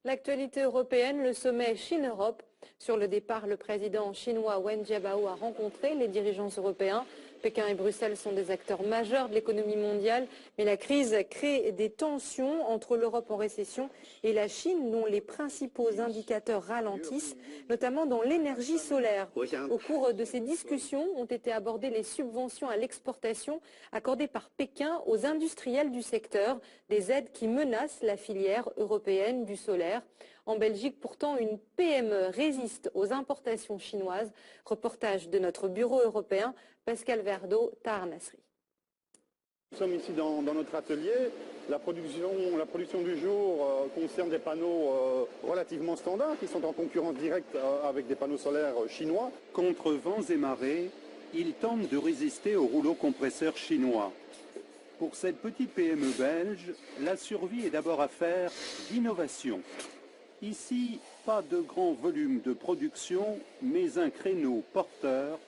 L'actualité européenne, le sommet Chine-Europe. Sur le départ, le président chinois Wen Jiabao a rencontré les dirigeants européens. Pékin et Bruxelles sont des acteurs majeurs de l'économie mondiale, mais la crise crée des tensions entre l'Europe en récession et la Chine, dont les principaux indicateurs ralentissent, notamment dans l'énergie solaire. Au cours de ces discussions ont été abordées les subventions à l'exportation accordées par Pékin aux industriels du secteur, des aides qui menacent la filière européenne du solaire. En Belgique, pourtant, une PME résiste aux importations chinoises. Reportage de notre bureau européen, Pascal Verdeau, Tahar Nasri. Nous sommes ici dans notre atelier. La production du jour concerne des panneaux relativement standards qui sont en concurrence directe avec des panneaux solaires chinois. Contre vents et marées, ils tentent de résister aux rouleaux compresseurs chinois. Pour cette petite PME belge, la survie est d'abord affaire d'innovation. Ici, pas de grand volume de production, mais un créneau porteur,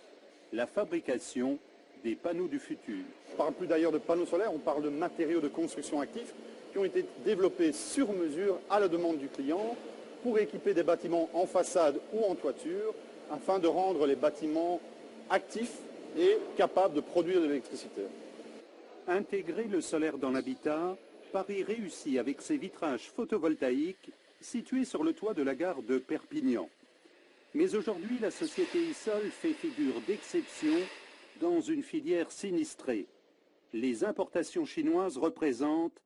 la fabrication des panneaux du futur. On ne parle plus d'ailleurs de panneaux solaires, on parle de matériaux de construction actifs qui ont été développés sur mesure à la demande du client pour équiper des bâtiments en façade ou en toiture afin de rendre les bâtiments actifs et capables de produire de l'électricité. Intégrer le solaire dans l'habitat, Paris réussit avec ses vitrages photovoltaïques situés sur le toit de la gare de Perpignan. Mais aujourd'hui, la société Isol fait figure d'exception dans une filière sinistrée. Les importations chinoises représentent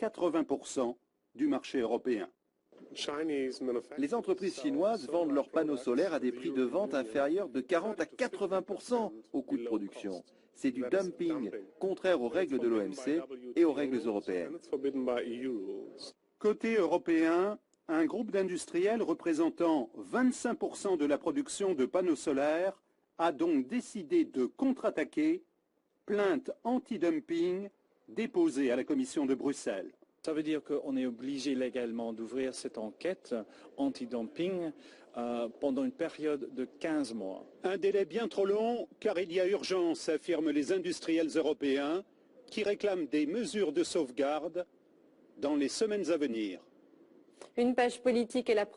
80% du marché européen. Les entreprises chinoises vendent leurs panneaux solaires à des prix de vente inférieurs de 40 à 80% au coût de production. C'est du dumping, contraire aux règles de l'OMC et aux règles européennes. Côté européen, un groupe d'industriels représentant 25% de la production de panneaux solaires a donc décidé de contre-attaquer, plainte anti-dumping déposée à la Commission de Bruxelles. Ça veut dire qu'on est obligé légalement d'ouvrir cette enquête anti-dumping pendant une période de 15 mois. Un délai bien trop long, car il y a urgence, affirment les industriels européens, qui réclament des mesures de sauvegarde dans les semaines à venir. Une page politique et la